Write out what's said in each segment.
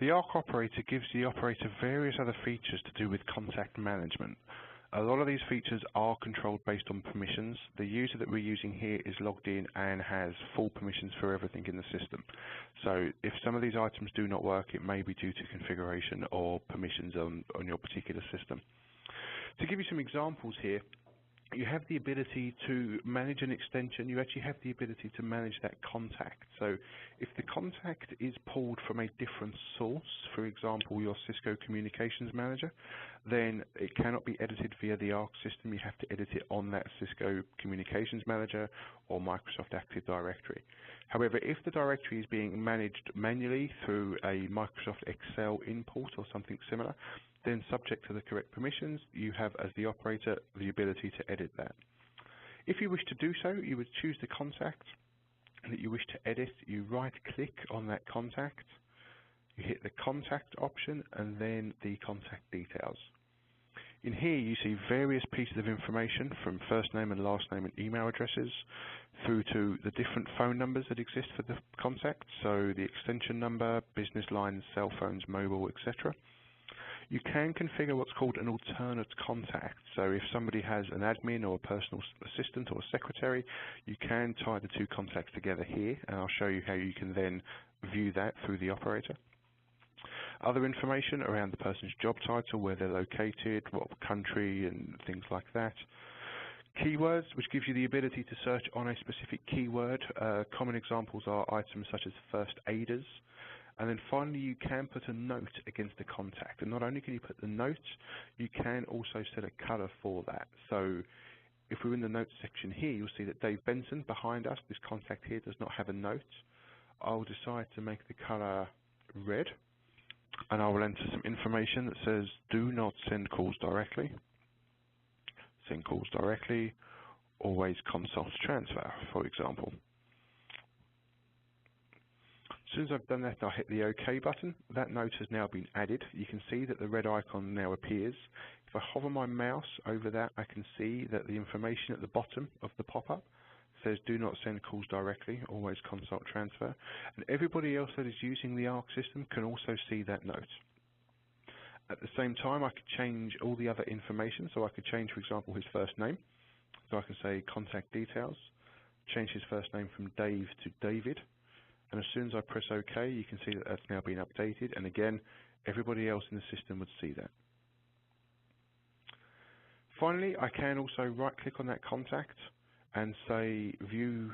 The Arc operator gives the operator various other features to do with contact management. A lot of these features are controlled based on permissions. The user that we're using here is logged in and has full permissions for everything in the system. So if some of these items do not work, it may be due to configuration or permissions on your particular system. To give you some examples here, you have the ability to manage an extension. You actually have the ability to manage that contact. So if the contact is pulled from a different source, for example, your Cisco Communications Manager, then it cannot be edited via the Arc system. You have to edit it on that Cisco Communications Manager or Microsoft Active Directory. However, if the directory is being managed manually through a Microsoft Excel import or something similar, then subject to the correct permissions, you have, as the operator, the ability to edit that. If you wish to do so, you would choose the contact that you wish to edit. You right-click on that contact, you hit the contact option, and then the contact details. In here, you see various pieces of information from first name and last name and email addresses through to the different phone numbers that exist for the contact, so the extension number, business lines, cell phones, mobile, etc. You can configure what's called an alternate contact. So if somebody has an admin or a personal assistant or a secretary, you can tie the two contacts together here, and I'll show you how you can then view that through the operator. Other information around the person's job title, where they're located, what country, and things like that. Keywords, which gives you the ability to search on a specific keyword. Common examples are items such as first aiders. And then finally, you can put a note against the contact. And not only can you put the note, you can also set a color for that. So if we're in the notes section here, you'll see that Dave Benson behind us, this contact here, does not have a note. I'll decide to make the color red, and I will enter some information that says, do not send calls directly. Send calls directly, always consult transfer, for example. As soon as I've done that, I'll hit the OK button. That note has now been added. You can see that the red icon now appears. If I hover my mouse over that, I can see that the information at the bottom of the pop-up says do not send calls directly, always consult transfer. And everybody else that is using the Arc system can also see that note. At the same time, I could change all the other information. So I could change, for example, his first name. So I can say contact details, change his first name from Dave to David. And as soon as I press OK, you can see that that's now been updated. And again, everybody else in the system would see that. Finally, I can also right-click on that contact and say View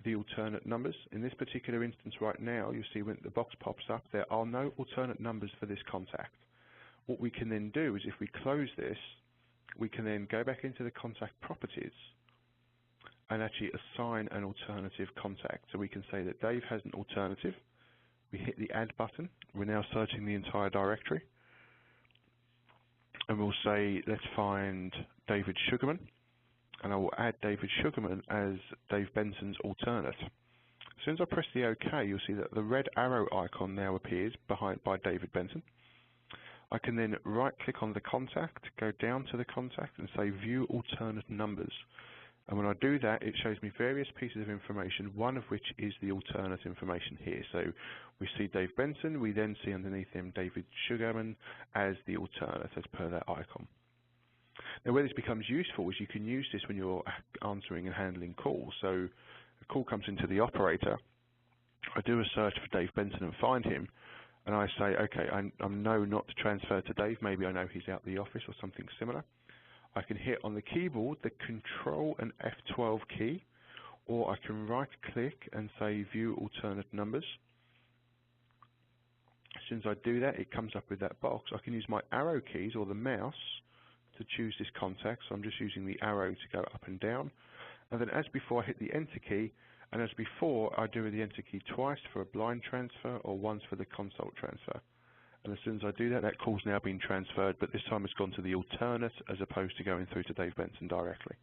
the alternate numbers. In this particular instance right now, you'll see when the box pops up, there are no alternate numbers for this contact. What we can then do is if we close this, we can then go back into the contact properties and actually assign an alternative contact. So we can say that Dave has an alternative. We hit the Add button. We're now searching the entire directory. And we'll say, let's find David Sugarman. And I will add David Sugarman as Dave Benson's alternate. As soon as I press the OK, you'll see that the red arrow icon now appears by David Benson. I can then right-click on the contact, go down to the contact and say View Alternate Numbers. And when I do that, it shows me various pieces of information, one of which is the alternate information here. So we see Dave Benson, we then see underneath him David Sugarman as the alternate, as per that icon. Now where this becomes useful is you can use this when you're answering and handling calls. So a call comes into the operator, I do a search for Dave Benson and find him, and I say, okay, I know not to transfer to Dave, maybe I know he's out the office or something similar. I can hit on the keyboard the Control and F12 key, or I can right-click and say View Alternate Numbers. As soon as I do that, it comes up with that box. I can use my arrow keys or the mouse to choose this contact, so I'm just using the arrow to go up and down. And then as before, I hit the Enter key, and as before, I do the Enter key twice for a blind transfer or once for the consult transfer. And as soon as I do that, that call's now been transferred, but this time it's gone to the alternate as opposed to going through to Dave Benson directly.